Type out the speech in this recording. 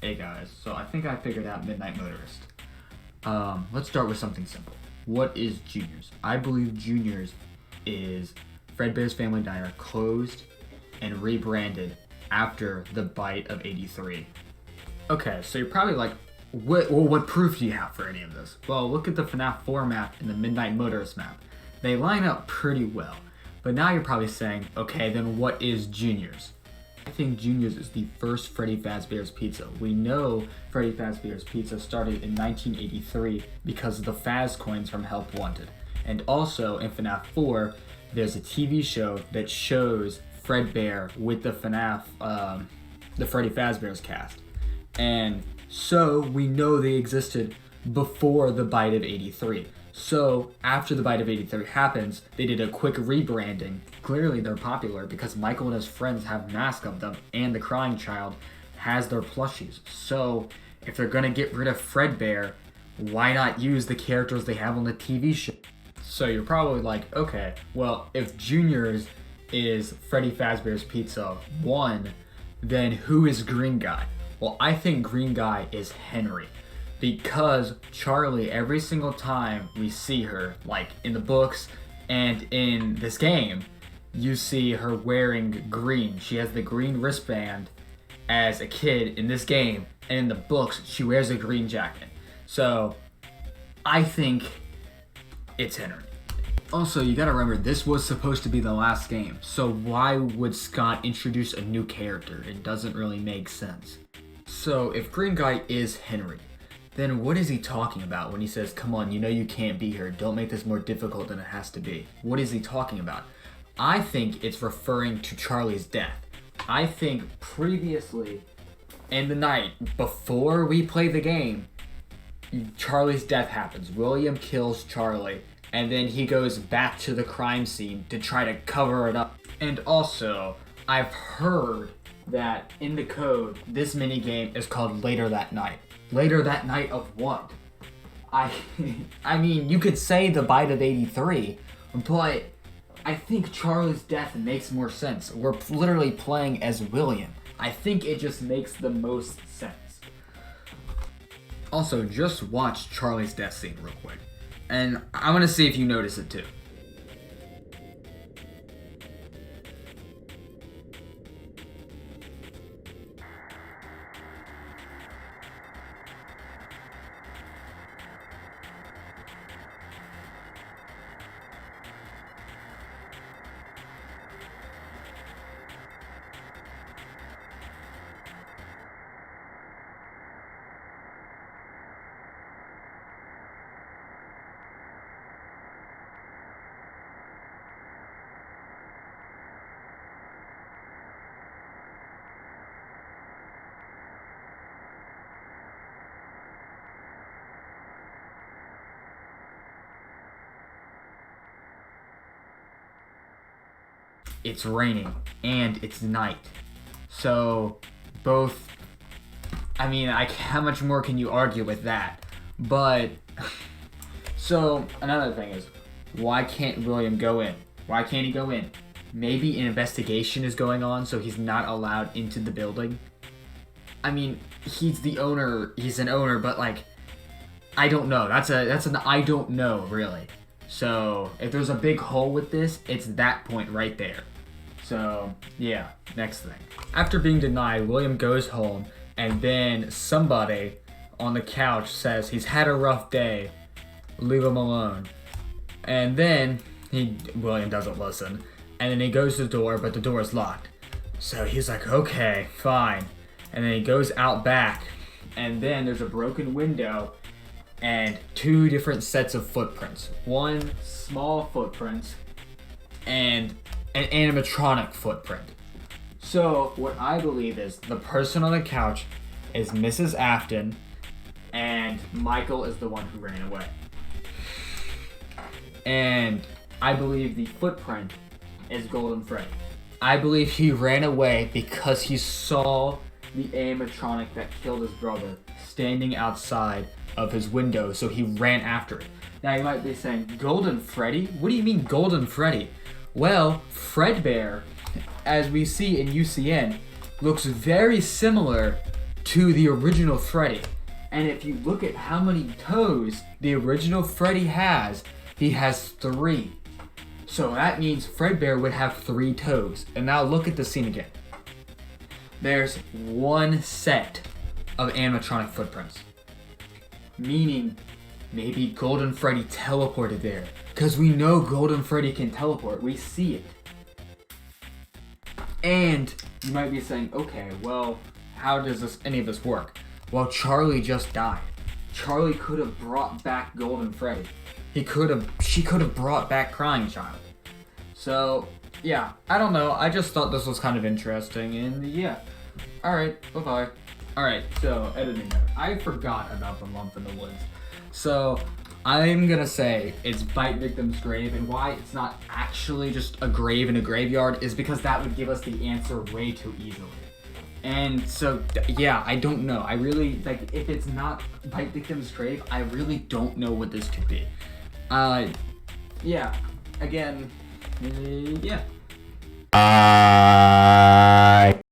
Hey guys, so I think I figured out Midnight Motorist. Let's start with something simple. What is Junior's? I believe Junior's is Fredbear's Family Diner closed and rebranded after the bite of 83. Okay, so you're probably like, what proof do you have for any of this? Well, look at the Fnaf 4 map and the Midnight Motorist map. They line up pretty well. But now you're probably saying, okay, then what is Junior's? I think Junior's is the first Freddy Fazbear's Pizza. We know Freddy Fazbear's Pizza started in 1983 because of the Faz coins from Help Wanted. And also in FNAF 4, there's a TV show that shows Fredbear with the FNAF, the Freddy Fazbear's cast. And so we know they existed before the bite of 83. So after the bite of 83 happens, they did a quick rebranding. Clearly they're popular because Michael and his friends have masks of them and the Crying Child has their plushies. So if they're gonna get rid of Fredbear, why not use the characters they have on the TV show? So you're probably like, okay, well if Junior's is Freddy Fazbear's Pizza 1, then who is Green Guy? Well, I think Green Guy is Henry. Because Charlie, every single time we see her, like in the books and in this game, you see her wearing green. She has the green wristband as a kid in this game, and in the books, she wears a green jacket. So, I think it's Henry. Also, you gotta remember, this was supposed to be the last game, so why would Scott introduce a new character? It doesn't really make sense. So, if Green Guy is Henry, then what is he talking about when he says, come on, you know you can't be here, don't make this more difficult than it has to be? What is he talking about? I think it's referring to Charlie's death. I think previously, in the night, before we play the game, Charlie's death happens. William kills Charlie, and then he goes back to the crime scene to try to cover it up. And also, I've heard that in the code, this minigame is called Later That Night. Later that night of what? I mean, you could say the bite of 83, but I think Charlie's death makes more sense. We're literally playing as William. I think it just makes the most sense. Also, just watch Charlie's death scene real quick. And I want to see if you notice it too. It's raining and it's night. So both, I mean, how much more can you argue with that? But, so another thing is, why can't William go in? Why can't he go in? Maybe an investigation is going on, so he's not allowed into the building. I mean, he's an owner, but like, I don't know. That's an I don't know, really. So, if there's a big hole with this, it's that point right there. So, yeah, next thing. After being denied, William goes home, and then somebody on the couch says he's had a rough day, leave him alone. And then, William doesn't listen, and then he goes to the door, but the door is locked. So he's like, okay, fine. And then he goes out back, and then there's a broken window, and two different sets of footprints. One small footprint and an animatronic footprint. So what I believe is the person on the couch is Mrs. Afton and Michael is the one who ran away. And I believe the footprint is Golden Freddy. I believe he ran away because he saw the animatronic that killed his brother standing outside of his window, so he ran after it. Now you might be saying, Golden Freddy? What do you mean Golden Freddy? Well, Fredbear, as we see in UCN, looks very similar to the original Freddy. And if you look at how many toes the original Freddy has, he has 3. So that means Fredbear would have 3 toes. And now look at the scene again. There's 1 set of animatronic footprints. Meaning, maybe Golden Freddy teleported there. Because we know Golden Freddy can teleport. We see it. And you might be saying, okay, well, how does any of this work? Well, Charlie just died. Charlie could have brought back Golden Freddy. She could have brought back Crying Child. So, yeah, I don't know. I just thought this was kind of interesting, and yeah. Alright, bye-bye. Alright, so, editing note. I forgot about the lump in the woods. So, I'm gonna say it's Bite Victim's grave, and why it's not actually just a grave in a graveyard is because that would give us the answer way too easily. And so, yeah, I don't know. I really, like, if it's not Bite Victim's grave, I really don't know what this could be. Yeah, again, yeah.